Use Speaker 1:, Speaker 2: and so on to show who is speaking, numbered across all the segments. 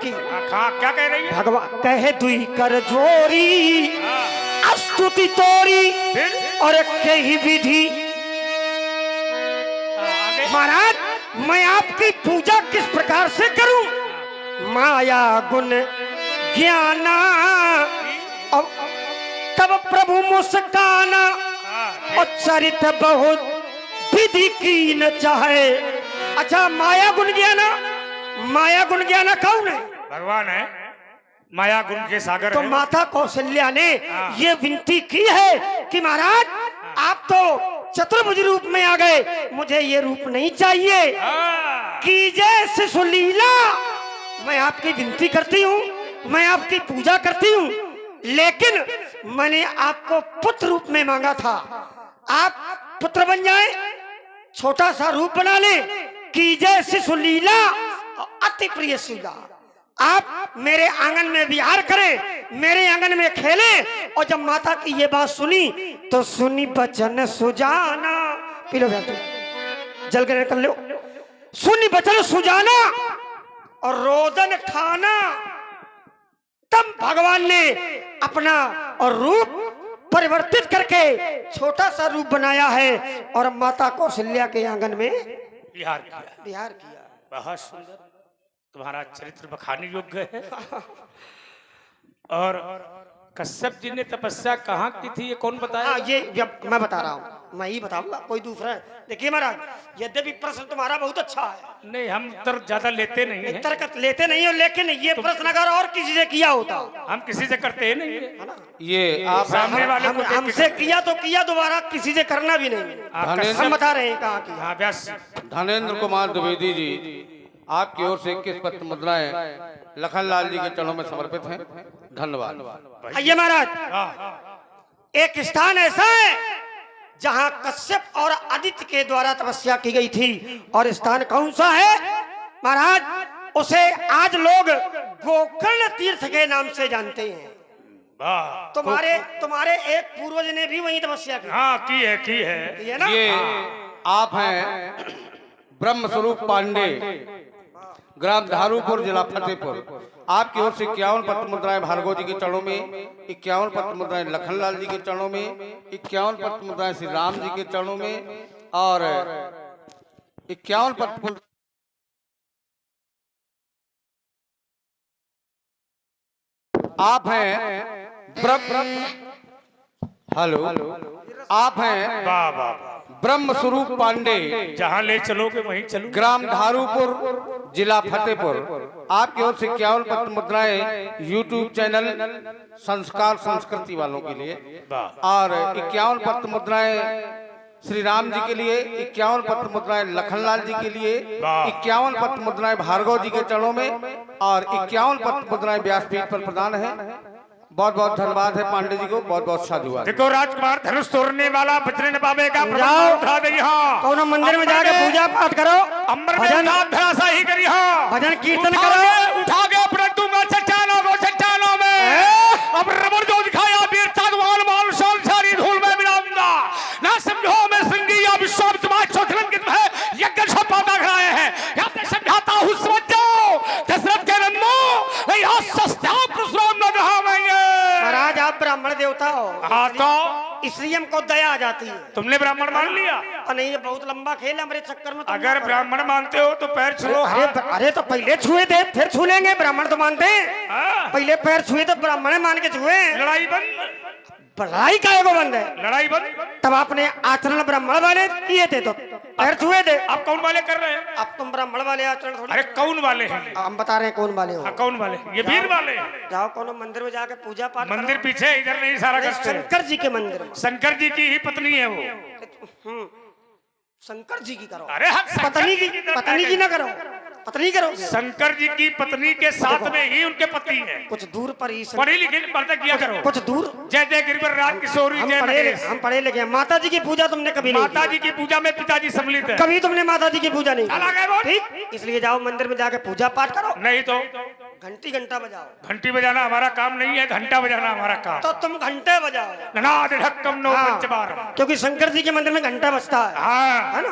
Speaker 1: की
Speaker 2: क्या कह रही है?
Speaker 1: भगवान कहे दुई कर जोरी स्तुति तोरी
Speaker 2: फिर
Speaker 1: और कही विधि।
Speaker 2: आगे
Speaker 1: महाराज मैं आपकी पूजा किस प्रकार से करूं? माया गुण ज्ञाना और तब प्रभु मुस्काना और चरित बहुत विधि की न चाहे। अच्छा माया गुण ज्ञाना, माया गुण ज्ञाना कौन है?
Speaker 2: भगवान है, माया गुण के सागर
Speaker 1: तो
Speaker 2: है।
Speaker 1: माता कौशल्या ने ये विनती की है कि महाराज आप तो चतुर्भुज रूप में आ गए, मुझे ये रूप नहीं चाहिए, कीजिए शिशु लीला। मैं आपकी विनती करती हूँ, मैं आपकी पूजा करती हूँ, लेकिन मैंने आपको पुत्र रूप में मांगा था, आप पुत्र बन जाए, छोटा सा रूप बना ले, कीजिए शिशु लीला अति प्रिय शीला। आप मेरे आंगन में विहार करें, मेरे आंगन में खेलें। और जब माता की ये बात सुनी तो सुनी बचन सुजाना, पी लो जल कर निकल लो। सुनी बचन सुजाना और रोदन ठाना। तब भगवान ने अपना और रूप परिवर्तित करके छोटा सा रूप बनाया है और माता कौशल्या के आंगन में
Speaker 2: विहार
Speaker 1: किया।
Speaker 2: बहुत सुंदर, तुम्हारा चरित्र बखाने योग्य है। और कश्यप जी ने तपस्या कहाँ की थी, ये कौन बताया?
Speaker 1: ये मैं बता रहा हूँ, मैं ही बताऊंगा, कोई दूसरा है। देखिए महाराज, यद्यपि प्रश्न तुम्हारा बहुत अच्छा है,
Speaker 2: नहीं हम उत्तर ज्यादा लेते नहीं हैं।
Speaker 1: उत्तर लेते नहीं हो, लेकिन ये प्रश्न अगर और किसी से किया होता,
Speaker 2: हम किसी से करते ही नहीं है
Speaker 1: ना?
Speaker 3: ये आप
Speaker 2: सामने वाले को
Speaker 1: हमसे किया तो किया, दोबारा किसी से करना भी नहीं। हम बता रहे हैं कहाँ की।
Speaker 2: हाँ व्यास
Speaker 3: धनेन्द्र कुमार द्विवेदी जी आपकी ओर से 21 पत्र मुद्राएं लखनलाल जी के चरणों में समर्पित हैं। धन्यवाद।
Speaker 1: आइए महाराज, एक स्थान ऐसा है जहाँ कश्यप और आदित्य के द्वारा तपस्या की गई थी, और स्थान कौन सा है महाराज? उसे आज लोग गोकर्ण तीर्थ के नाम से जानते हैं। तुम्हारे एक पूर्वज ने भी वहीं तपस्या की।
Speaker 2: हाँ की है
Speaker 1: ये ना?
Speaker 3: ये आप हैं ब्रह्म स्वरूप पांडे, ग्राम धारूपुर, जिला फतेहपुर। आपकी ओर से 51 पत्र मुद्राएं भार्गव जी के चरणों में, 51 पत्र मुद्राएं लखनलाल जी के चरणों में, 51 पत्र मुद्राएं श्री राम जी के चरणों में, और 51 पत्र आप हैं आप हैं
Speaker 2: वाह वाह,
Speaker 3: ब्रह्म स्वरूप पांडे,
Speaker 2: जहाँ ले चलोगे वहीं चलो।
Speaker 3: ग्राम धारूपुर, जिला फतेहपुर। आपकी ओर से 51 पत्र मुद्राएं यूट्यूब चैनल संस्कार संस्कृति वालों के लिए, और 51 पत्र मुद्राएं श्री राम जी के लिए, 51 पत्र मुद्राएं लखनलाल जी के लिए, 51 पत्र मुद्राएं भार्गव जी के चरणों में, और 51 पत्र मुद्राएं व्यासपीठ पर प्रदान है। बहुत बहुत धन्यवाद है पांडे जी को, बहुत बहुत साधुवाद।
Speaker 2: देखो राजकुमार धनुष तोड़ने वाला बचने न पावेगा, उठा दे यहाँ
Speaker 1: कौन मंदिर में जाके पूजा पाठ करो,
Speaker 2: भजन धरासा ही करी,
Speaker 1: भजन कीर्तन करो,
Speaker 2: उठा के अपने दूंगा चट्टानों में अब रबर जो दिखाया वीर सागवान माल शाल सारी धूल में मिलाऊंगा ना, समझो मैं सिंगी या विश्व तुम्हारे चौथलन की है यज्ञ छपा दाग रहे हैं, या मैं समझाता हूँ समझ जाओ दशरथ के रन्नो यहाँ सस्ता परशुराम न रहावेंगे।
Speaker 1: महाराज आप ब्राह्मण देवता हो,
Speaker 2: हाँ तो
Speaker 1: इसलिए हमको दया आ जाती है।
Speaker 2: तुमने ब्राह्मण मान लिया?
Speaker 1: नहीं, ये बहुत लंबा खेल है, हमारे चक्कर में
Speaker 2: अगर ब्राह्मण मानते हो तो पैर छुओ।
Speaker 1: अरे तो पहले छुए थे फिर छू लेंगे, ब्राह्मण तो मानते हैं। पहले पैर छुए तो ब्राह्मण मान के छुए।
Speaker 2: लड़ाई बंद,
Speaker 1: लड़ाई काहे को बंद है?
Speaker 2: लड़ाई बंद।
Speaker 1: तब आपने आचरण ब्राह्मण वाले किए थे तो पैर छुए थे।
Speaker 2: आप कौन वाले कर रहे हैं?
Speaker 1: अब तुम ब्राह्मण वाले आचरण थोड़ी।
Speaker 2: अरे कौन वाले हैं?
Speaker 1: हम बता रहे हैं कौन वाले हो।
Speaker 2: हाँ, कौन वाले? ये वीर वाले।
Speaker 1: जाओ कोनो मंदिर में जाके पूजा पाठ करो।
Speaker 2: मंदिर पीछे, इधर नहीं सारा करते।
Speaker 1: शंकर जी के मंदिर में।
Speaker 2: शंकर जी की ही पत्नी है वो।
Speaker 1: शंकर जी की करो।
Speaker 2: अरे
Speaker 1: पत्नी की ना करो, पत्नी करो।
Speaker 2: शंकर जी की पत्नी के साथ में ही उनके पति है।
Speaker 1: कुछ दूर पर ही
Speaker 2: पढ़ी लिखी पर्दा किया करो।
Speaker 1: कुछ दूर।
Speaker 2: जय जय गिरिवर राज किशोरी जय महेश।
Speaker 1: हम पढ़े लिखे हैं। माता जी की पूजा तुमने कभी नहीं
Speaker 2: माता जी की पूजा में पिताजी सम्मिलित है।
Speaker 1: कभी तुमने माता जी की पूजा नहीं
Speaker 2: की।
Speaker 1: ठीक, इसलिए जाओ मंदिर में जाके पूजा पाठ करो।
Speaker 2: नहीं तो
Speaker 1: घंटा बजाओ।
Speaker 2: घंटी बजाना हमारा काम नहीं है, घंटा बजाना हमारा काम।
Speaker 1: तो तुम घंटे बजाओ।
Speaker 2: ननाद ढक्कम नो पंचबार।
Speaker 1: क्योंकि शंकर जी के मंदिर में घंटा बजता है।
Speaker 2: हाँ
Speaker 1: है ना?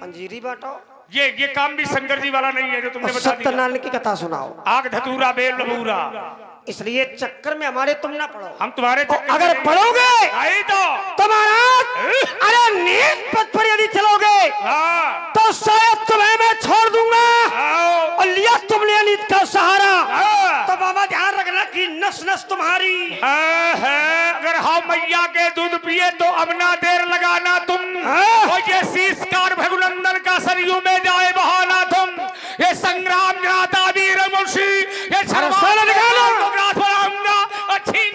Speaker 1: पंजीरी बांटो।
Speaker 2: ये काम भी शंकर जी वाला नहीं है जो तुमने बता दिया।
Speaker 1: सत्यनारायण की कथा सुनाओ।
Speaker 2: आग धतूरा बेल लबूरा,
Speaker 1: इसलिए चक्कर में हमारे तुम ना पढ़ो।
Speaker 2: हम तुम्हारे
Speaker 1: तो अगर पढ़ोगे
Speaker 2: आई तो
Speaker 1: महाराज, अरे नीच पथ पर यदि चलोगे
Speaker 2: हाँ,
Speaker 1: तो शायद तुम्हें मैं छोड़ दूंगा।
Speaker 2: आओ,
Speaker 1: और लिया तुमने नीत का सहारा,
Speaker 2: हाँ,
Speaker 1: तो बाबा ध्यान रखना कि नस नस तुम्हारी
Speaker 2: है। अगर हम मैया के दूध पिए तो अब ना देर लगाना तुम।
Speaker 1: हाँ।
Speaker 2: और ये शीशकार भगुनंदन का सरयू में जाए बहाना तुम। ये संग्राम ज्ञाता वीर मुंशी, ये
Speaker 1: सरसाला निकालो।
Speaker 2: अच्छी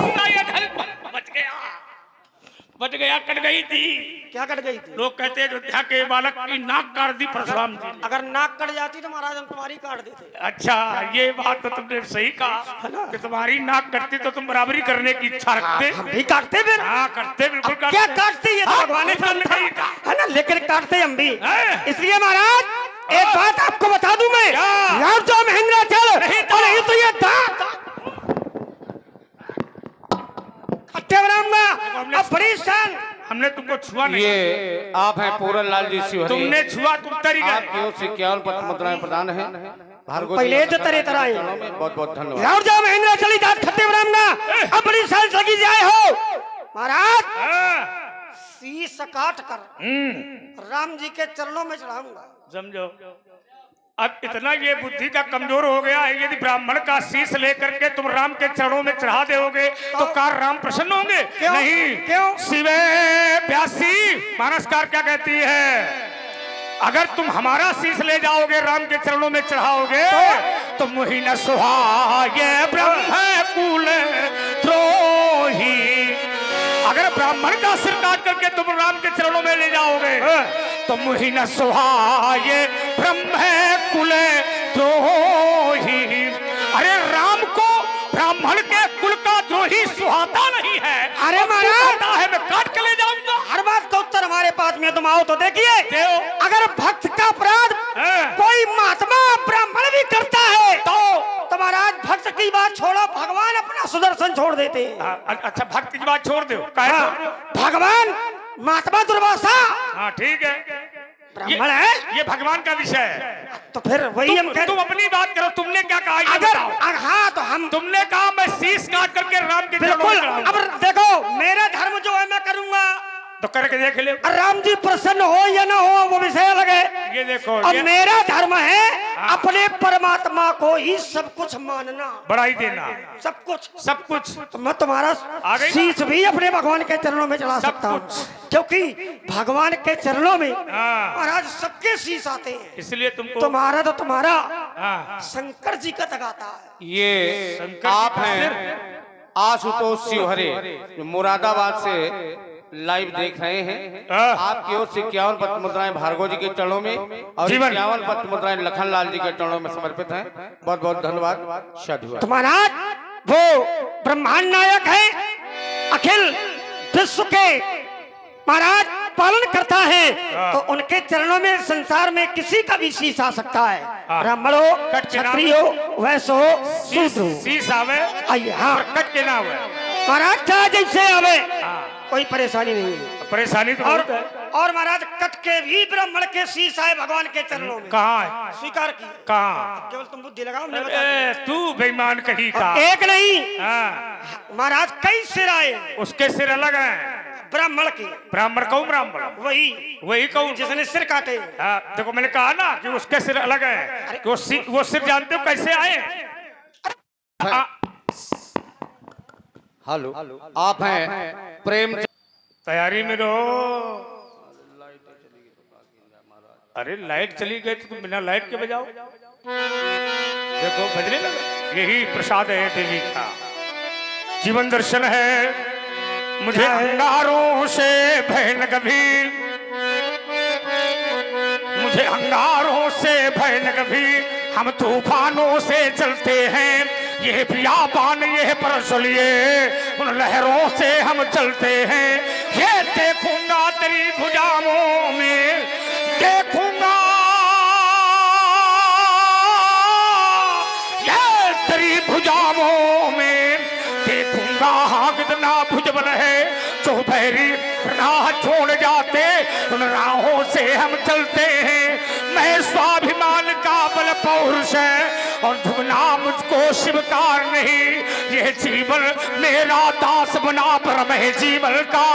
Speaker 2: बच गया, कट गई थी।
Speaker 1: क्या कट गई थी?
Speaker 2: लोग कहते हैं अयोध्या के बालक की नाक काट दी परशुराम जी ने।
Speaker 1: अगर नाक कट जाती तो महाराज हम तुम्हारी काट देते।
Speaker 2: अच्छा, ये बात तो तुमने सही कहा कि तुम्हारी नाक कटती तो तुम बराबरी करने की इच्छा रखते।
Speaker 1: हम भी काटते फिर।
Speaker 2: हाँ, करते, बिल्कुल
Speaker 1: क्या
Speaker 2: करते।
Speaker 1: काटते ये तो
Speaker 2: हाँ,
Speaker 1: भगवान ने
Speaker 2: बिल्कुल
Speaker 1: समझा
Speaker 2: नहीं कहा।
Speaker 1: है ना, लेकिन काटते हम भी।
Speaker 2: हैं?
Speaker 1: इसलिए महाराज एक बात आपको बता दूं मैं,
Speaker 2: क्या?
Speaker 1: लौट जाओ महेंद्र चल,
Speaker 2: नहीं
Speaker 1: और नहीं तो ये दांत खट्टे बनाऊंगा। अब बड़ी शान
Speaker 2: हमने तुमको छुआ नहीं।
Speaker 3: ये आप हैं पूरन लाल जी शिवहरी,
Speaker 2: तुमने छुआ, तुम तरी
Speaker 3: आपकी
Speaker 2: गए।
Speaker 3: ओर से 51 पत्र मुद्राएं प्रदान है। भार्गव
Speaker 1: पहले
Speaker 3: जी
Speaker 1: तो तरे तरह आए।
Speaker 3: बहुत बहुत धन्यवाद।
Speaker 1: लौट जाओ महेंद्र चली दांत खट्टे बनाऊंगा। अब बड़ी शान लगी जाए हो महाराज,
Speaker 2: हाँ,
Speaker 1: शीश काट कर राम जी के चरणों में चढ़ाऊंगा।
Speaker 2: समझो, अब इतना ये बुद्धि का कमजोर हो गया है। यदि ब्राह्मण का शीश लेकर के तुम राम के चरणों में चढ़ा दोगे तो कार राम प्रसन्न होंगे?
Speaker 1: क्यों?
Speaker 2: नहीं।
Speaker 1: क्यों?
Speaker 2: शिवे प्यासी मानसकार क्या कहती है? अगर तुम हमारा शीश ले जाओगे, राम के चरणों में चढ़ाओगे तो मुहि न सुहाए ब्रह्म कुल द्रोही। अगर ब्राह्मण का सिर काट करके तुम राम के चरणों में ले जाओगे तो मुहि न सुहाए ब्रह्म कुल द्रोही। अरे राम को ब्राह्मण के कुल का द्रोही सुहाता नहीं है।
Speaker 1: अरे
Speaker 2: अब तू
Speaker 1: महाराज,
Speaker 2: कहता है मैं काट के ले जाऊंगा।
Speaker 1: हर बात का उत्तर हमारे पास में तुम आओ तो देखिए,
Speaker 2: देओ।
Speaker 1: अगर भक्त का अपराध
Speaker 2: हाँ।
Speaker 1: कोई महात्मा ब्राह्मण भी करता है तो महाराज भक्त की बात छोड़ो, भगवान अपना सुदर्शन छोड़ देते हैं।
Speaker 2: अच्छा, भक्त की बात छोड़ दो। काहे
Speaker 1: हाँ,
Speaker 2: छोड़ दो?
Speaker 1: भगवान महात्मा दुर्वासा
Speaker 2: हाँ, ठीक है,
Speaker 1: ब्राह्मण है।
Speaker 2: ये भगवान का विषय है।
Speaker 1: तो फिर वही हम
Speaker 2: तुम अपनी बात करो, तुमने क्या कहा ये
Speaker 1: अगर
Speaker 2: बताओ।
Speaker 1: हाँ तो हम
Speaker 2: तुमने कहा मैं शीश काट करके राम के चरणों
Speaker 1: बिल्कुल।
Speaker 2: में चढ़ाऊंगा।
Speaker 1: अब देखो मेरा धर्म जो है मैं करूंगा,
Speaker 2: तो करके देख ले।
Speaker 1: राम जी प्रसन्न हो या ना हो वो विषय अलग है।
Speaker 2: ये देखो,
Speaker 1: अब
Speaker 2: ये
Speaker 1: मेरा धर्म है अपने परमात्मा को ही सब कुछ मानना,
Speaker 2: बढ़ाई देना,
Speaker 1: सब कुछ।
Speaker 2: सब कुछ।
Speaker 1: तो मैं तुम्हारा
Speaker 2: आ गई
Speaker 1: शीश भी अपने भगवान के चरणों में चढ़ा
Speaker 2: सब
Speaker 1: सकता हूँ,
Speaker 2: कुछ।
Speaker 1: क्योंकि भगवान के चरणों में
Speaker 2: हाँ।
Speaker 1: महाराज सबके शीश आते हैं।
Speaker 2: इसलिए तुमको
Speaker 1: तुम्हारा तो तुम्हारा
Speaker 2: हाँ।
Speaker 1: शंकर जी का तगाता है।
Speaker 3: ये
Speaker 2: शंकर
Speaker 3: आप
Speaker 2: जी का
Speaker 3: हैं आशुतोष शिवहरे, जो मुरादाबाद से लाइव देख रहे हैं।
Speaker 2: हाँ।
Speaker 3: आपकी ओर से 51 पत्र मुद्राएं भार्गव जी के चरणों में और
Speaker 2: जीवन।
Speaker 3: 51 पत्र मुद्राएं लखन लाल जी के चरणों में समर्पित हैं। बहुत बहुत धन्यवाद। साधुवाद।
Speaker 1: तो महाराज वो ब्रह्मांड नायक है, अखिल विश्व के महाराज पालन करता है, तो उनके चरणों में संसार में किसी का भी शीश आ सकता है। ब्राह्मण हो, क्षत्रिय हो, वैश्य हो, शूद्र हो।
Speaker 2: शीश आवे
Speaker 1: आइए हाँ
Speaker 2: और कट के ना आवे।
Speaker 1: महाराज चाहे जैसे आवे कोई परेशानी नहीं है।
Speaker 2: परेशानी तो
Speaker 1: और
Speaker 2: बहुत है।
Speaker 1: और महाराज कट के भी ब्राह्मण के शीश आए भगवान के चरणों में,
Speaker 2: कहाँ है?
Speaker 1: स्वीकार किया।
Speaker 2: कहाँ?
Speaker 1: केवल तुम बुद्धि लगाओ, हमने बता दिया।
Speaker 2: तू बेईमान कहीं का।
Speaker 1: एक नहीं
Speaker 2: हाँ,
Speaker 1: महाराज कई सिर आए
Speaker 2: उसके सिर अलग हैं।
Speaker 1: ब्राह्मण के।
Speaker 2: ब्राह्मण कौन? ब्राह्मण
Speaker 1: वही
Speaker 2: कौन?
Speaker 1: जिसने सिर काटे।
Speaker 2: हाँ, देखो मैंने कहा ना कि उसके सिर अलग है। कि वो सिर जानते हो कैसे आए?
Speaker 3: हेलो, आप हैं प्रेम।
Speaker 2: तैयारी में रहो। अरे लाइट चली गई तो तुम बिना लाइट के बजाओ। देखो बजने लगा। यही प्रसाद है देवी का, जीवन दर्शन है। मुझे अंगारों से भय न कभी, मुझे अंगारों से भय न कभी। हम तूफानों से चलते हैं, ये बियाबान ये परसलिए, उन लहरों से हम चलते हैं। ये देखूंगा तेरी भुजाओं में, देखूंगा ये तेरी भुजाओं में, देखूंगा हाँ कितना भुजबल है जो जो बैरी राह छोड़ जाते उन राहों से हम चलते हैं। मैं स्वाभिमान का बल पौरुष है और झुकना मुझको शिवकार नहीं। यह जीवन मेरा दास बना पर मैं जीवन का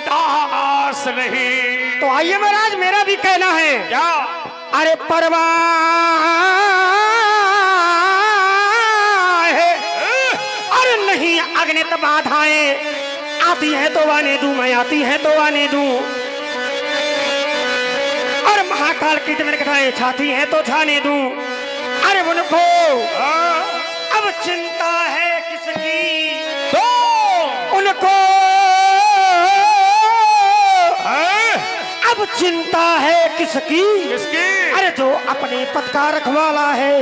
Speaker 2: दास नहीं।
Speaker 1: तो आइए महाराज, मेरा भी कहना है।
Speaker 2: क्या?
Speaker 1: अरे परवाह है, अरे नहीं अग्नित बाधाएं आती है तो आने दूं, मैं आती है तो आने दूं। और महाकाल की जमीन कटाएं छाती है तो छाने दूं। अरे उनको अब चिंता है किसकी,
Speaker 2: तो
Speaker 1: उनको अब चिंता है किसकी,
Speaker 2: किसकी?
Speaker 1: अरे जो अपने पद का रखवाला है।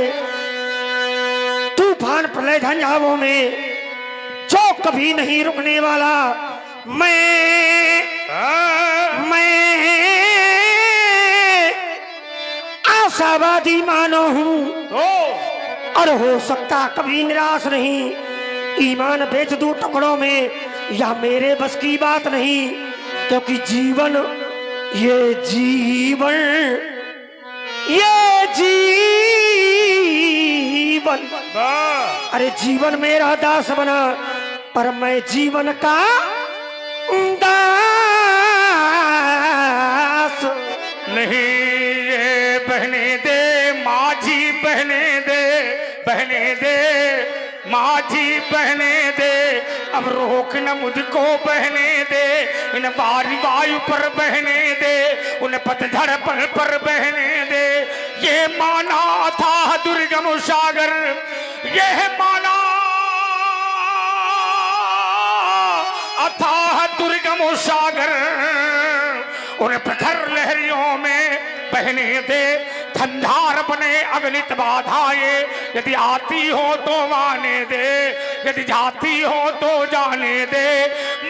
Speaker 1: तूफान प्रलय झंझावों में जो कभी नहीं रुकने वाला, मैं आशावादी मानो हूँ और हो सकता कभी निराश नहीं। ईमान बेच दूं टुकड़ों में या मेरे बस की बात नहीं, क्योंकि जीवन ये जीवन अरे जीवन मेरा दास बना पर मैं जीवन का दास
Speaker 2: नहीं। ये बहने दे माझी, बहने दे, बहने दे माझी, बहने दे। अब रोक न मुझको बहने दे, इन बारी वायु पर बहने दे, उन पतझड़ पर बहने दे। ये माना था दुर्गम सागर, यह माना अथाह दुर्गम सागर। उन प्रखर लहरियों में बहने दे, ठंडार बने अगणित बाधाएं। यदि आती हो तो आने दे, यदि जाती हो तो जाने दे।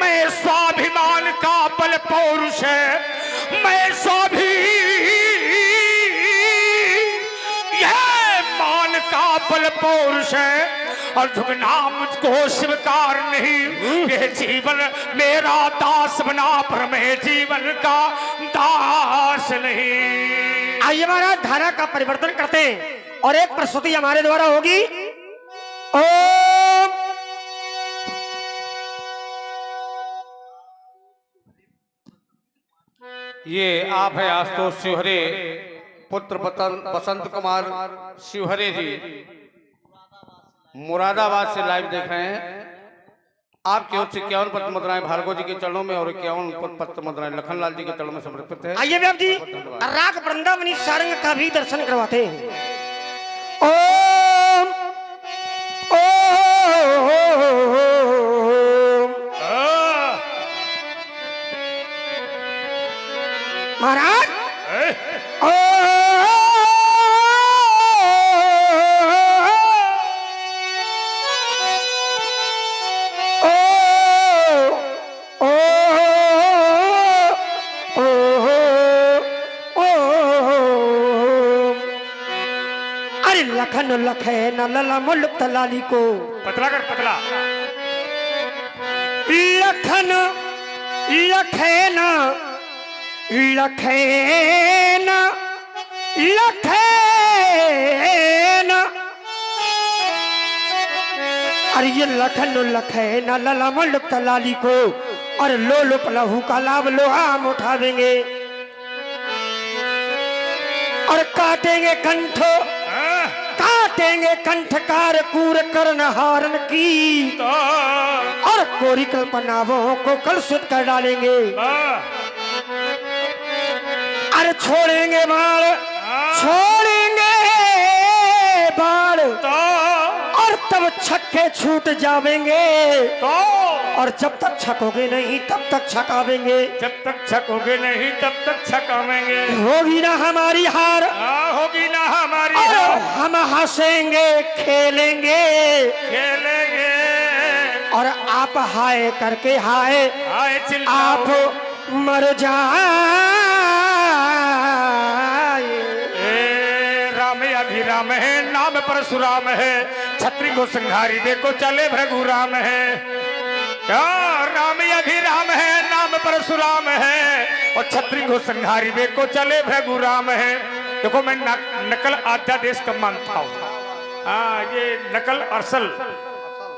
Speaker 2: मैं स्वाभिमान का बल पौरुष है, मैं मान का बल पौरुष है और झुकना मुझको स्वीकार नहीं। यह जीवन मेरा दास बना पर मैं जीवन का दास नहीं।
Speaker 1: आइए महाराज, धारा का परिवर्तन करते हैं और एक प्रस्तुति हमारे द्वारा होगी। ओम
Speaker 3: ये आप है आशुतोष शिवहरे, पुत्र बसंत कुमार शिवहरे जी, मुरादाबाद से लाइव देख रहे हैं। आपकी ओर से 51 पत्र मुद्राएं भार्गव जी के चरणों में और 51 पत्र मुद्राएं लखनलाल जी के चरणों में समर्पित है।
Speaker 1: आइए व्याप जी, राग वृंदावनी सारंग का भी दर्शन करवाते हैं। ओम महाराज, अरे लखन लखे न लला मुल्क लाली को,
Speaker 2: पतला कर पतला।
Speaker 1: लखन लखे न लखेन लखेन, अरे ये लखन लखेन लला मुल्क लाली को और लो लुप लहू का लाभ लो हम उठावेंगे और काटेंगे कंठ, काटेंगे कंठकार कूर कर्ण हारन की और कोरी कल्पनाओं को कलुषित कर डालेंगे। अरे छोड़ेंगे बाण, छोड़ेंगे बाण और तब छक्के छूट जावेंगे और जब तक छकोगे नहीं तब तक छकावेंगे,
Speaker 2: जब तक छकोगे नहीं तब तक छकावेंगे।
Speaker 1: होगी ना हमारी हार,
Speaker 2: होगी ना हमारी
Speaker 1: और
Speaker 2: हार,
Speaker 1: हम हंसेंगे खेलेंगे
Speaker 2: खेलेंगे
Speaker 1: और आप हाय करके हाय आप मर जाए।
Speaker 2: राम अभिराम है, नाम परशुराम है, छत्री को संहारी देखो चले भृगुराम है। क्या राम अभिराम है, नाम परशुराम है और छत्री को संहारी वे को चले भृगुराम है। देखो मैं नकल अध्यादेश कब मानता हूँ। हाँ, ये नकल असल,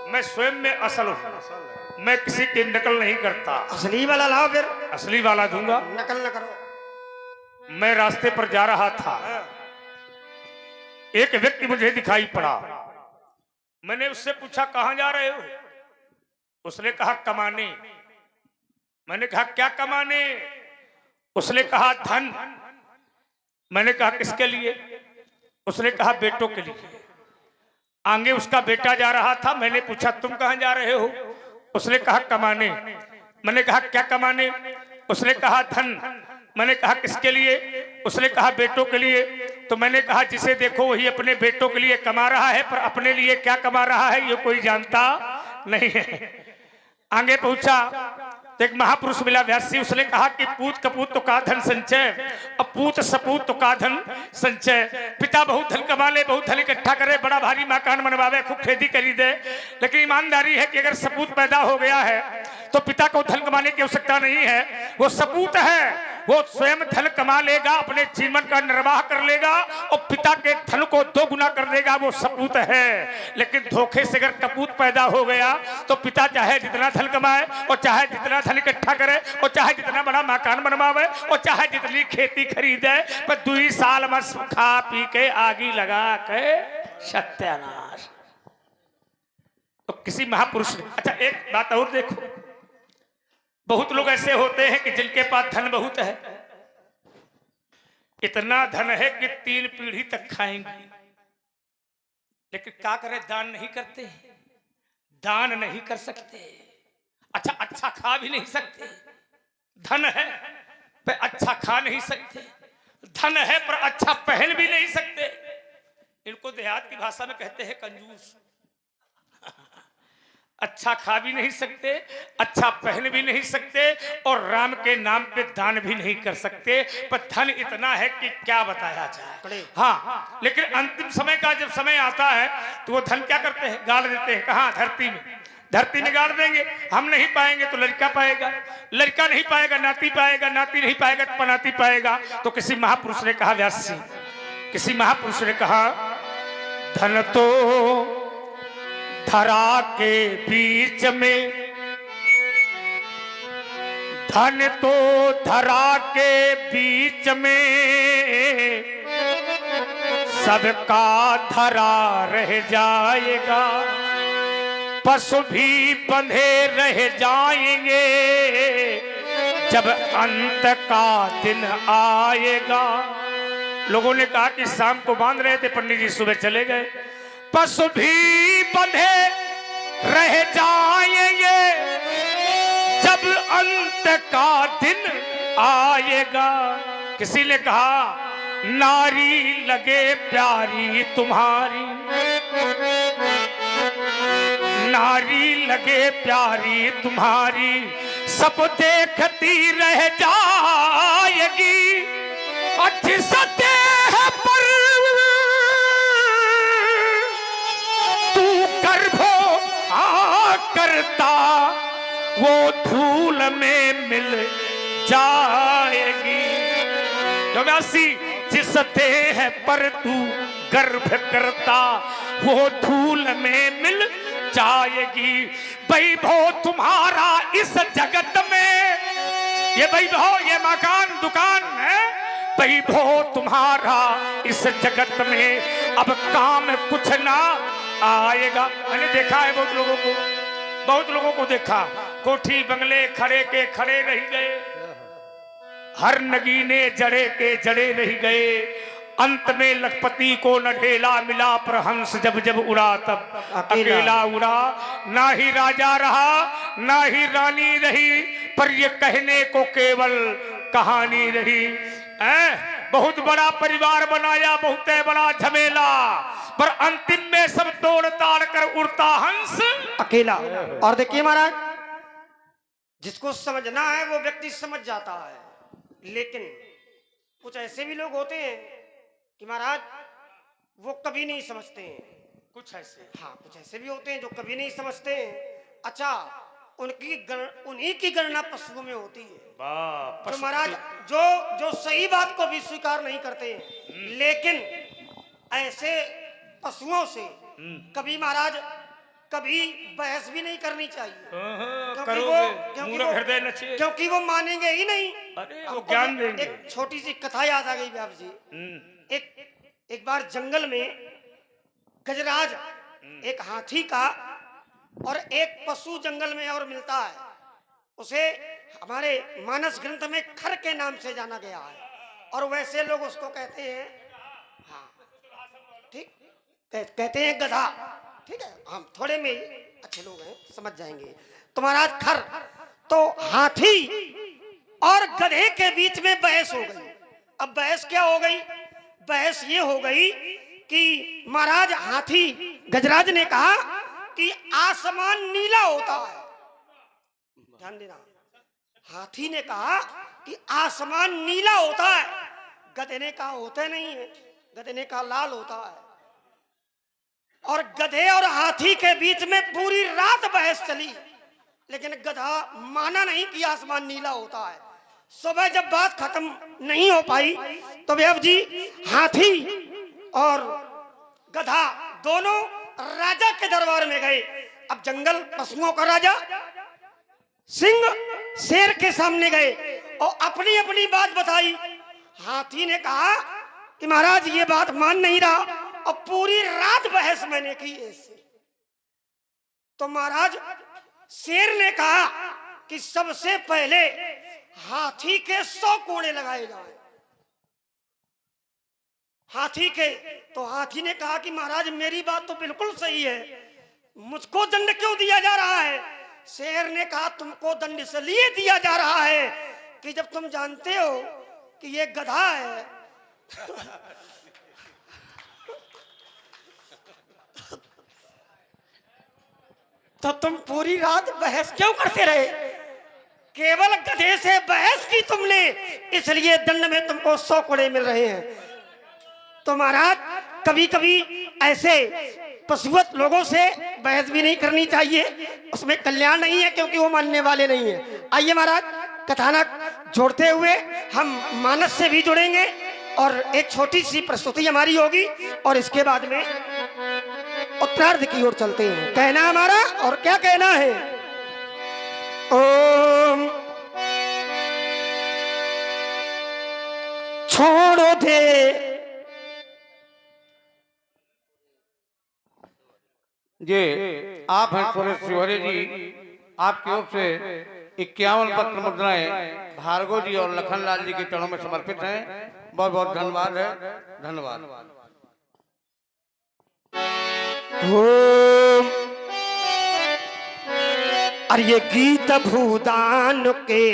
Speaker 2: मैं स्वयं में असल हूँ, मैं किसी की नकल नहीं करता।
Speaker 1: असली वाला लाओ, फिर
Speaker 2: असली वाला दूंगा,
Speaker 1: नकल न करो।
Speaker 2: मैं रास्ते पर जा रहा था, एक व्यक्ति मुझे दिखाई पड़ा। मैंने उससे पूछा कहां जा रहे हो? उसने कहा कमाने। मैंने कहा क्या कमाने? उसने कहा धन। मैंने कहा किसके लिए? उसने कहा बेटों के लिए। आगे उसका बेटा जा रहा था। मैंने पूछा तुम कहां जा रहे हो? उसने कहा कमाने। मैंने कहा क्या कमाने? उसने कहा धन। मैंने कहा किसके लिए? उसने कहा बेटों के लिए। तो मैंने कहा जिसे देखो वही अपने बेटों के लिए कमा रहा है, पर अपने लिए क्या कमा रहा है ये कोई जानता नहीं है। आगे पहुंचा तो एक महापुरुष मिला व्यासी। उसने कहा कि पूत कपूत तो का धन संचय, अब पूत सपूत तो का धन संचय। पिता बहुत धन कमा ले, बहुत धन इकट्ठा करे, बड़ा भारी मकान बनवावे, खूब खेती करी दे, लेकिन ईमानदारी है कि अगर सपूत पैदा हो गया है तो पिता को धन कमाने की आवश्यकता नहीं है। वो सपूत है, वो स्वयं धन कमा लेगा, अपने जीवन का निर्वाह कर लेगा और पिता के धन को 2 गुना कर देगा, वो सपूत है। लेकिन धोखे से अगर कपूत पैदा हो गया तो पिता चाहे जितना धन कमाए और चाहे जितना धन इकट्ठा करे और चाहे जितना बड़ा मकान बनवावे और चाहे जितनी खेती खरीदे, पर 2 साल में खा पी के आगी लगा के सत्यानाश। तो किसी महापुरुष ने, अच्छा एक बात और देखो, बहुत लोग ऐसे होते हैं कि जिनके पास धन बहुत है, इतना धन है कि 3 पीढ़ी तक खाएंगे, लेकिन क्या करें, दान नहीं करते, दान नहीं कर सकते। अच्छा खा भी नहीं सकते। धन है पर अच्छा खा नहीं सकते, धन है पर अच्छा पहन भी नहीं सकते। इनको देहात की भाषा में कहते हैं कंजूस। अच्छा खा भी नहीं सकते, अच्छा पहन भी नहीं सकते और राम के नाम पे दान भी नहीं कर सकते, पर धन इतना है कि क्या बताया जाए। हाँ, लेकिन अंतिम समय का जब समय आता है तो वो धन क्या करते हैं, गाड़ देते हैं। कहाँ? धरती में गाड़ देंगे। हम नहीं पाएंगे तो लड़का पाएगा, लड़का नहीं पाएगा नाती पाएगा, नाती नहीं पाएगा तो पनाती पाएगा। तो किसी महापुरुष ने कहा, व्यास जी, किसी महापुरुष ने कहा, धन तो धरा के बीच में, धन तो धरा के बीच में, सबका धरा रह जाएगा, पशु भी बंधे रह जाएंगे, जब अंत का दिन आएगा। लोगों ने कहा कि शाम को बांध रहे थे, पंडित जी सुबह चले गए। पशु भी बंधे रह जाएंगे, जब अंत का दिन आएगा। किसी ने कहा, नारी लगे प्यारी तुम्हारी, नारी लगे प्यारी तुम्हारी, सब देखती रह जाएगी, अच्छी सदेह पर तू गर्भो करता, वो धूल में मिल जाएगी। जो व्यासी, जिस देह पर तू गर्भ करता, वो धूल में मिल जाएगी। वैभव तुम्हारा इस जगत में, ये वैभव, ये मकान दुकान है, वैभव तुम्हारा इस जगत में अब काम कुछ ना आएगा। मैंने देखा है बहुत लोगों को देखा, कोठी बंगले खड़े के खड़े रह गए, हर नगीने जड़े के जड़े रह गए, अंत में लखपति को न ढेला मिला, पर हंस जब जब उड़ा तब अकेला उड़ा। ना ही राजा रहा ना ही रानी रही, पर ये कहने को केवल कहानी रही। बहुत बड़ा परिवार बनाया, बहुत बड़ा झमेला, पर अंतिम में सब तोड़ ताड़ कर उड़ता हंस
Speaker 1: अकेला। और देखिए महाराज, जिसको समझना है वो व्यक्ति समझ जाता है, लेकिन कुछ ऐसे भी लोग होते हैं कि महाराज वो कभी नहीं समझते हैं।
Speaker 2: कुछ ऐसे,
Speaker 1: हाँ, कुछ ऐसे भी होते हैं जो कभी नहीं समझते हैं। अच्छा, उन्हीं की गणना पशुओं में होती है।
Speaker 2: वाह,
Speaker 1: तो महाराज जो सही बात को भी स्वीकार नहीं करते, लेकिन ऐसे पशुओं से कभी महाराज कभी बहस भी नहीं करनी चाहिए, क्योंकि वो मानेंगे ही नहीं।
Speaker 2: अरे वो ज्ञान देंगे।
Speaker 1: एक छोटी सी कथा याद आ गई व्यास जी। एक बार जंगल में गजराज, एक हाथी का और एक पशु जंगल में और मिलता है, उसे हमारे मानस ग्रंथ में खर के नाम से जाना गया है, और वैसे लोग उसको कहते हैं, हाँ ठीक, कहते हैं गधा। ठीक है, हम थोड़े में अच्छे लोग हैं, समझ जाएंगे। तो महाराज खर, तो हाथी और गधे के बीच में बहस हो गई। अब बहस क्या हो गई? बहस ये हो गई कि महाराज हाथी गजराज ने कहा कि आसमान नीला होता है। ध्यान देना, हाथी ने कहा कि आसमान नीला होता है, गधे ने कहा होता नहीं है, गधे ने कहा लाल होता है। और गधे और हाथी के बीच में पूरी रात बहस चली, लेकिन गधा माना नहीं कि आसमान नीला होता है। सुबह जब बात खत्म नहीं हो पाई तो व्यास जी हाथी और गधा दोनों राजा के दरबार में गए। अब जंगल पशुओं का राजा सिंह शेर के सामने गए और अपनी अपनी बात बताई। हाथी ने कहा कि महाराज ये बात मान नहीं रहा और पूरी रात बहस मैंने की इससे। तो महाराज शेर ने कहा कि सबसे पहले हाथी के 100 कोड़े लगाए जाए, हाथी के। तो हाथी ने कहा कि महाराज मेरी बात तो बिल्कुल सही है, मुझको दंड क्यों दिया जा रहा है? शेर ने कहा तुमको दंड इसलिए दिया जा रहा है कि जब तुम जानते हो कि ये गधा है तो तुम पूरी रात बहस क्यों करते रहे? केवल गधे से बहस की तुमने, इसलिए दंड में तुमको 100 कोड़े मिल रहे हैं। तो महाराज कभी कभी ऐसे पशुवत लोगों से बहस भी नहीं करनी चाहिए, उसमें कल्याण नहीं है, क्योंकि वो मानने वाले नहीं है। आइए महाराज कथानक जोड़ते हुए हम मानस से भी जुड़ेंगे और एक छोटी सी प्रस्तुति हमारी होगी और इसके बाद में उत्तरार्ध की ओर चलते हैं। कहना हमारा और क्या कहना है? ओम छोड़ो दे
Speaker 3: ये आप हैं सुरेश तिवारी जी, आपकी ओर से 51 पत्र मुद्राएं भार्गव जी और लखनलाल जी के चरणों में समर्पित हैं। बहुत बहुत धन्यवाद है, धन्यवाद।
Speaker 1: और ये गीत भूदान के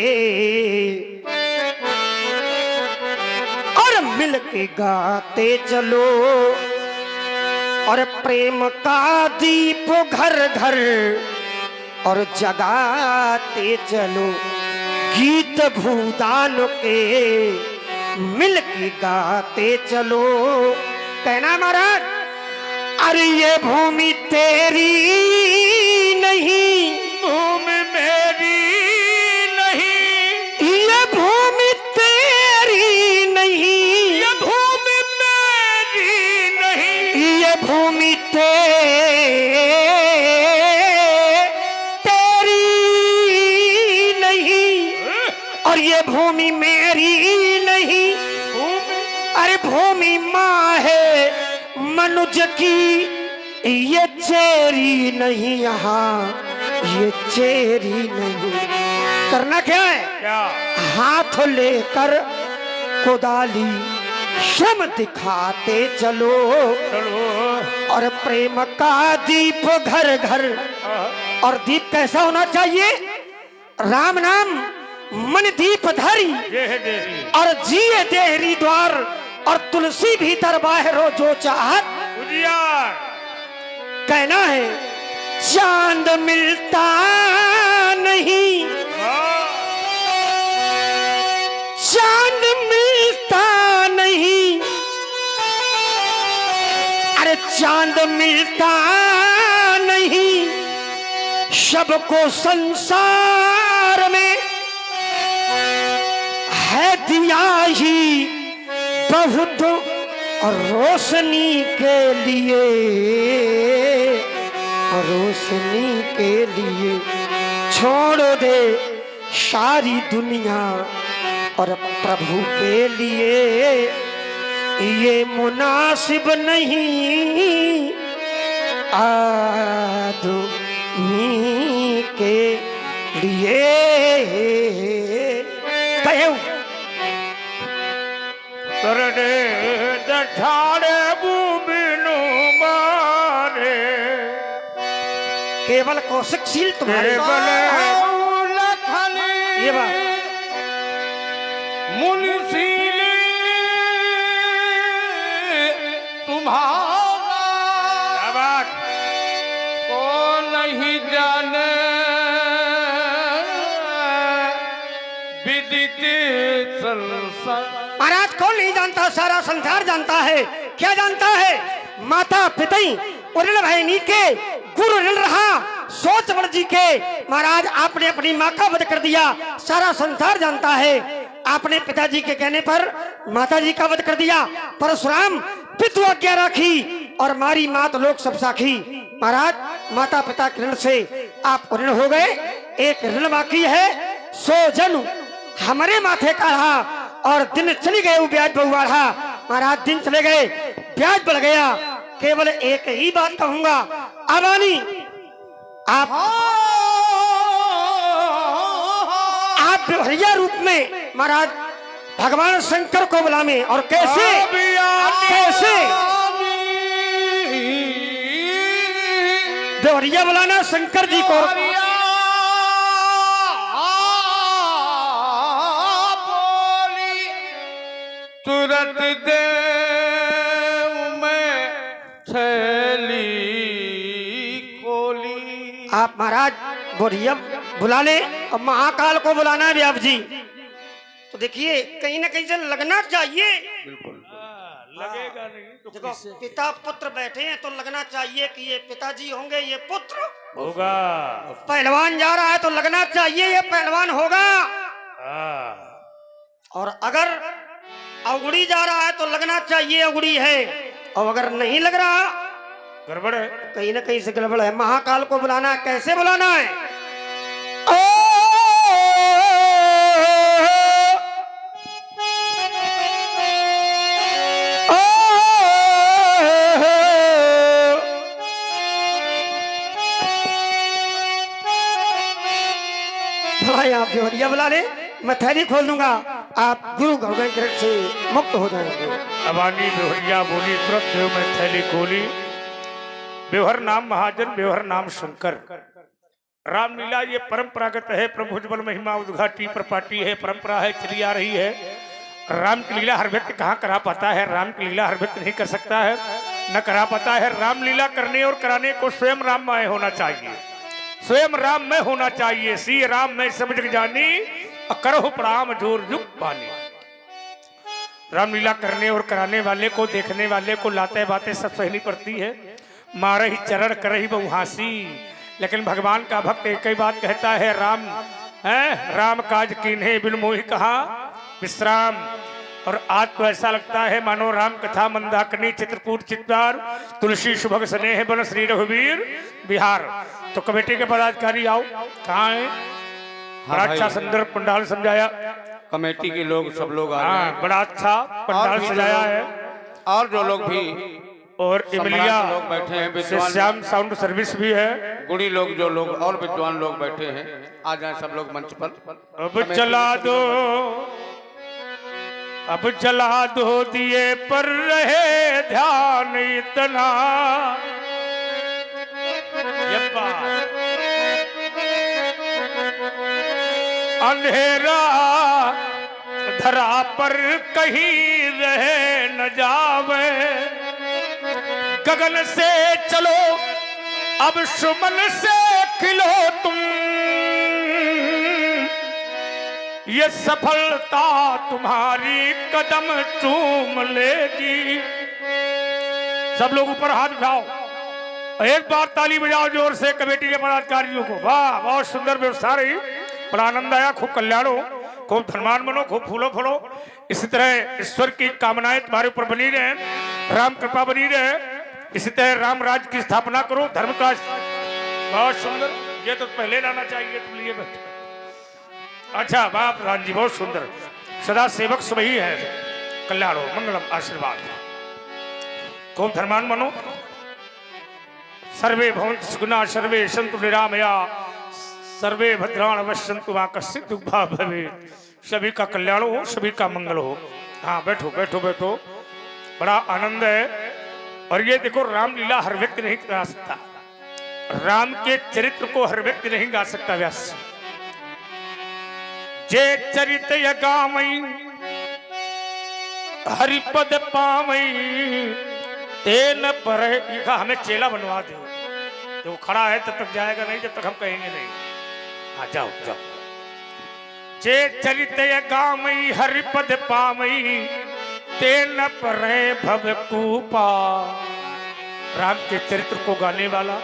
Speaker 1: और मिलके गाते चलो, और प्रेम का दीप घर घर और जगाते चलो। गीत भूदान के मिलके गाते चलो। कहना महाराज, अरे ये भूमि तेरी नहीं,
Speaker 2: भूमि मेरी नहीं,
Speaker 1: ये भूमि तेरी नहीं,
Speaker 2: ये भूमि मेरी नहीं,
Speaker 1: ये भूमि तेरी नहीं, और ये भूमि मेरी नहीं। अरे भूमि माँ है मनुज की, ये चेरी नहीं, यहाँ ये चेरी नहीं। करना क्या है?
Speaker 2: क्या?
Speaker 1: हाथ लेकर कोदाली श्रम दिखाते चलो, और प्रेम का दीप घर घर। और दीप कैसा होना चाहिए? राम नाम मन दीप धरी, और जिए देहरी द्वार, और तुलसी भीतर बाहरो जो चाहत
Speaker 2: उजियार।
Speaker 1: कहना है चांद मिलता नहीं, चांद मिलता नहीं, अरे चांद मिलता नहीं, सबको संसार में है दिया ही बहुत रोशनी के लिए, रोशनी के लिए छोड़ दे सारी दुनिया और प्रभु के लिए ये मुनासिब नहीं आदमी के लिए। कहे
Speaker 2: करने दठाड़े बुबिनु मारे
Speaker 1: केवल कौशिकशील तुम्हारे ये बात
Speaker 3: मुंशीले तुम्हारा
Speaker 2: क्या बात
Speaker 3: को नहीं जाने विदित संसार।
Speaker 1: महाराज कौन नहीं जानता, सारा संसार जानता है। क्या जानता है? माता पिता उरण भाईनी के गुरु ऋण रहा सोच बड़ जी के। महाराज आपने अपनी माँ का वध कर दिया, सारा संसार जानता है। आपने पिताजी के कहने पर माता जी का वध कर दिया। परशुराम पितु आज्ञा राखी और मारी मात लोग सब साखी। महाराज माता पिता के ऋण से आप ऋण हो गए, एक ऋण बाकी है। 100 जन हमारे माथे का रहा और दिन चली गए ब्याज बहुवाढ़ा। महाराज दिन चले गए, ब्याज बढ़ गया। केवल एक ही बात कहूंगा, अबानी आप व्यवहारिया रूप में महाराज भगवान शंकर को बुलावे। और कैसे कैसे व्यवहारिया बुलाना शंकर जी को।
Speaker 3: तुरंत दे मैं थैली खोली।
Speaker 1: आप महाराज बोरिया बुला ले और महाकाल को बुलाना है व्याप जी। तो देखिए कहीं ना कहीं से लगना चाहिए।
Speaker 3: बिल्कुल
Speaker 2: लगेगा नहीं तो
Speaker 1: देखो पिता पुत्र बैठे हैं तो लगना चाहिए कि ये पिताजी होंगे, ये पुत्र
Speaker 2: होगा।
Speaker 1: पहलवान जा रहा है तो लगना चाहिए ये पहलवान होगा। और अगर अवगुड़ी जा रहा है तो लगना चाहिए अवगुड़ी है। और अगर नहीं लग रहा
Speaker 2: गड़बड़ है,
Speaker 1: कहीं ना कहीं से गड़बड़ है। महाकाल को बुलाना है, कैसे बुलाना है? आप जोरिया बुला ले, मैं थैली खोल दूंगा, आप गुरु गोविंद ग्रह से मुक्त हो जाएंगे।
Speaker 2: अबानी बेहरिया बोली तुरंत देव में थैली खोली। बेहर नाम महाजन, बेहर नाम शंकर। रामलीला ये परंपरागत है, प्रभु जबल महिमा उद्घाटी प्रपाटी है, परंपरा है, चली आ रही है। राम की लीला हर व्यक्ति कहाँ करा पाता है? राम की लीला हर व्यक्ति नहीं कर सकता है, न करा पाता है। रामलीला करने और कराने को स्वयं राममय होना चाहिए, स्वयं राम में होना चाहिए। सी राम में सब जग जानी, करहु प्रणाम जोर जुग पानी। रामलीला करने और कराने वाले को, देखने वाले को लाते बातें सब सहनी पड़ती है। मारे ही चरण करही बहुहासी। लेकिन भगवान का भक्त एक ही बात कहता है, राम है राम काज कीन्हे बिन मोहि कहा विश्राम। और आज तो ऐसा लगता है मानो राम कथा मंदाकिनी चित्रकूट चित्तार तुलसी शुभग स्नेह बन श्री रघुवीर बिहार। तो कमेटी के पदाधिकारी आओ, कहाँ है? बड़ा अच्छा सुंदर पंडाल समझाया,
Speaker 3: कमेटी के लोग सब लोग आ रहे हैं।
Speaker 2: बड़ा अच्छा पंडाल सजाया है।
Speaker 3: और जो लोग भी
Speaker 2: और इमलिया
Speaker 3: लोग बैठे हैं, विद्वान
Speaker 2: श्याम साउंड सर्विस भी है।
Speaker 3: गुड़ी लोग जो लोग और विद्वान लोग बैठे हैं, आ जाए सब लोग मंच पर।
Speaker 2: अब चला दो, अब जला दो दिए पर रहे ध्यान इतना। अंधेरा धरा पर कहीं रहे न जावे। गगन से चलो अब सुमन से खिलो तुम, ये सफलता तुम्हारी कदम चूम लेगी। सब लोग ऊपर हाथ उठाओ, एक बार ताली बजाओ जोर से कमेटी के पदाधिकारियों को। वाह, बहुत सुंदर व्यवस्था रही, बड़ा आनंद आया, खूब कल्याण हो, खूब धनवान बनो, खूब फूलो फूलो। इसी तरह ईश्वर की कामनाएं तुम्हारे ऊपर बनी रहे, राम कृपा बनी रहे, इसी तरह राम राज्य की स्थापना करो, धर्म का। बहुत सुंदर, ये तो पहले लाना चाहिए, तुम लिए बैठे। अच्छा वाह प्रधान जी, बहुत सुंदर, सदा सेवक सब ही है, कल्याण हो, मंगलम, आशीर्वाद, खूब धर्मान बनो। सर्वे भवन्तु सुखिनः, सर्वे सन्तु निरामया, सर्वे भद्राणि पश्यन्तु मा कश्चित् दुःखभाग् भवेत्। सभी का कल्याण हो, सभी का मंगल हो। हाँ बैठो बैठो बैठो, बड़ा आनंद है। और ये देखो, रामलीला हर व्यक्ति नहीं गा सकता, राम के चरित्र को हर व्यक्ति नहीं गा सकता। व्यास जे चरित य गावई हरिपद पावई तेन पर, हमें चेला बनवा दो। जो खड़ा है तब तक जाएगा नहीं जब तक हम कहेंगे नहीं। हाँ जाओ जाओ। जे चरित गामई हरिपद पावई तेन पर भव कूपा। राम के चरित्र को गाने वाला,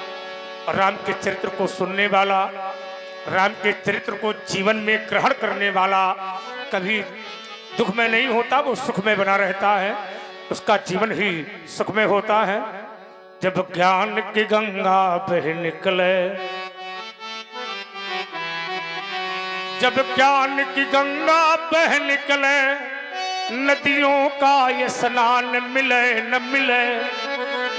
Speaker 2: राम के चरित्र को सुनने वाला, राम के चरित्र को जीवन में ग्रहण करने वाला कभी दुख में नहीं होता, वो सुख में बना रहता है, उसका जीवन ही सुख में होता है। जब ज्ञान की गंगा बह निकले, जब ज्ञान की गंगा बह निकले, नदियों का ये स्नान मिले न मिले,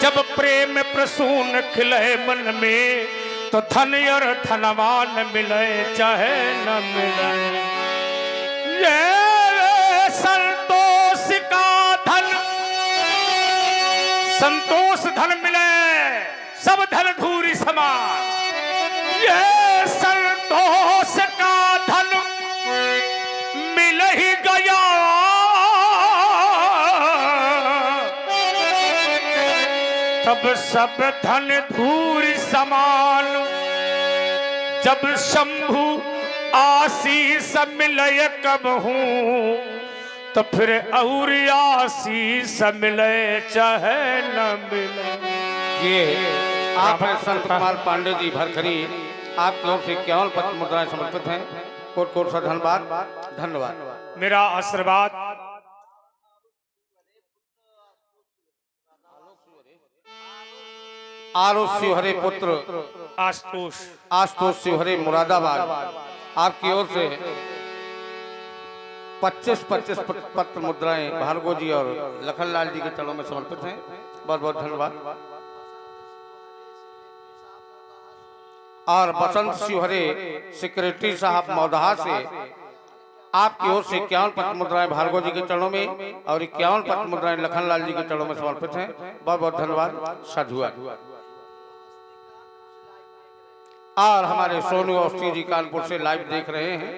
Speaker 2: जब प्रेम प्रसून खिले मन में, तो धन और धनवान मिले चाहे न मिले। ये संतोष का धन, संतोष धन मिले, सब धन धूरी समान। ये संतोष का धन मिल ही गया, तब सब धन धूरी समान। जब शंभु आशीष मिले कब हूँ, तो फिर और आशीष मिले चाहे न मिले।
Speaker 3: ये आप हैं संत कुमार पांडे जी भरखरी, आपकी ओर से केवल पत्र मुद्राएं समर्पित हैं। कोट कोट सा धन्यवाद, धन्यवाद।
Speaker 2: मेरा आशीर्वाद
Speaker 3: आलोक शिवहरे पुत्र
Speaker 2: आशुतोष
Speaker 3: आशुतोष शिवहरे मुरादाबाद, आपकी ओर से 25-25 पत्र मुद्राएं भार्गव जी और लखनलाल जी के चरणों में समर्पित हैं। बहुत बहुत धन्यवाद। और बसंत शिवहरे सेक्रेटरी साहब मौदहा से आपकी ओर से 51 पत्र मुद्राएं भार्गव जी के चरणों में और 51 पत्र मुद्राएं लखनलाल जी के चरणों में समर्पित हैं। बहुत बहुत धन्यवाद, साधुवाद। और हमारे सोनू अवस्थी जी कानपुर से लाइव देख रहे हैं।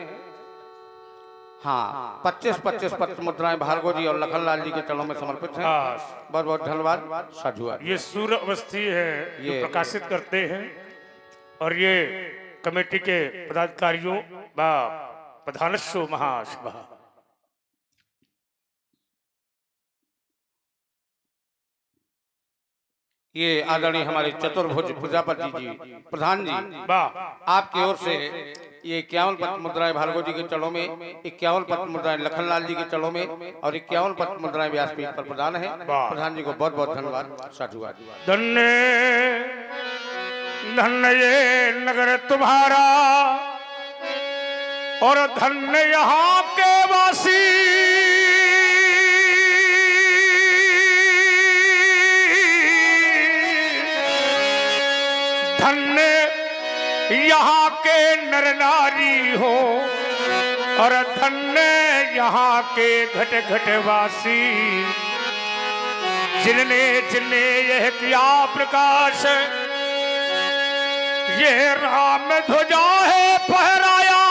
Speaker 3: हाँ, 25-25 पत्र मुद्राएं भार्गव जी और लखनलाल जी के चरणों में समर्पित हैं। बहुत बहुत धन्यवाद, साधुवाद।
Speaker 2: ये सूर्य अवस्थी है, ये प्रकाशित करते हैं, और ये कमेटी के पदाधिकारियों व प्रधानस्व महासभा।
Speaker 3: ये आदरणीय हमारे चतुर्भुज प्रजापति जी प्रधान जी, आपकी ओर से ये 51 पत्र मुद्राएं भार्गव जी के चरणों में, 51 पत्र मुद्राएं लखनलाल जी के चरणों में और 51 पत्र मुद्राएं व्यासपीठ पर प्रदान है। प्रधान जी को बहुत बहुत धन्यवाद, साधुवाद।
Speaker 2: धन्य धन्य ये नगर तुम्हारा और धन्य यहाँ के वासी, धन्य यहाँ के नर नारी हो और धन्य यहाँ के घट घट वासी, जिनने जिनने यह किया प्रकाश, ये राम ध्वजा है फहराया,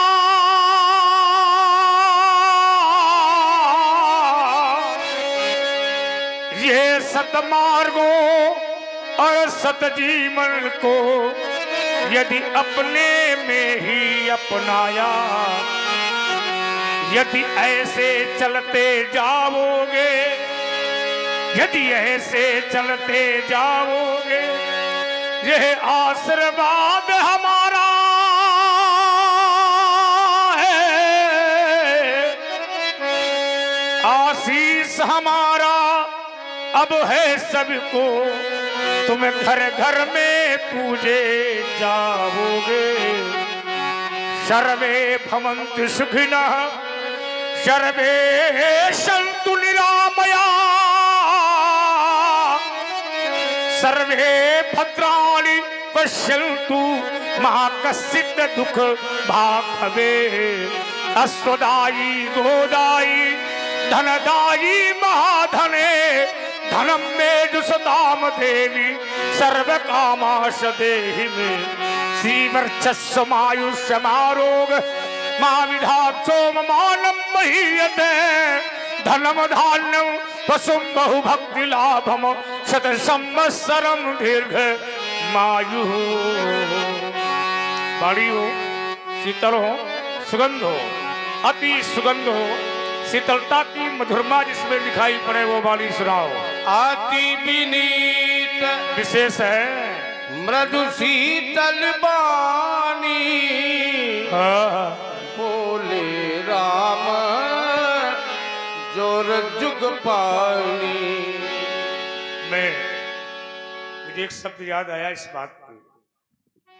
Speaker 2: ये सतमार्गों और सतजीवन को यदि अपने में ही अपनाया, यदि ऐसे चलते जाओगे, यदि ऐसे चलते जाओगे, यह आशीर्वाद हमारा है, आशीष हमारा अब है सबको, तुम घर घर में पूजे जाओगे। सर्वे भवन्तु सुखिनः, सर्वे सन्तु निरामया, सर्वे भद्राणि पश्यन्तु मा कश्चित् दुःख भाग् भवेत्। अश्वदायी गोदायी धनदायी महाधने, धनम में जुसताम देवी सर्व कामाश देहि मे। श्रीवर्चस्व मायुष्यमारोग माविधात्सो ममानं महीयते, धनम धान्यम पशुम बहुभक्ति लाभम शत संवत्सरम दीर्घ मायु। बाड़ी हो, शीतल हो, सुगंध हो, अति सुगंध हो, शीतलता की मधुरमा जिसमें दिखाई पड़े वो वाली सुनाओ।
Speaker 3: अति विनीत
Speaker 2: विशेष है
Speaker 3: मृदु शीतल बानी, बोले राम जोर जुग पानी।
Speaker 2: मुझे एक शब्द याद आया इस बात पे।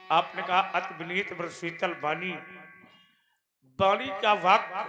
Speaker 2: आपने कहा अति विनीत मृदु शीतल बानी, बानी का वाक्य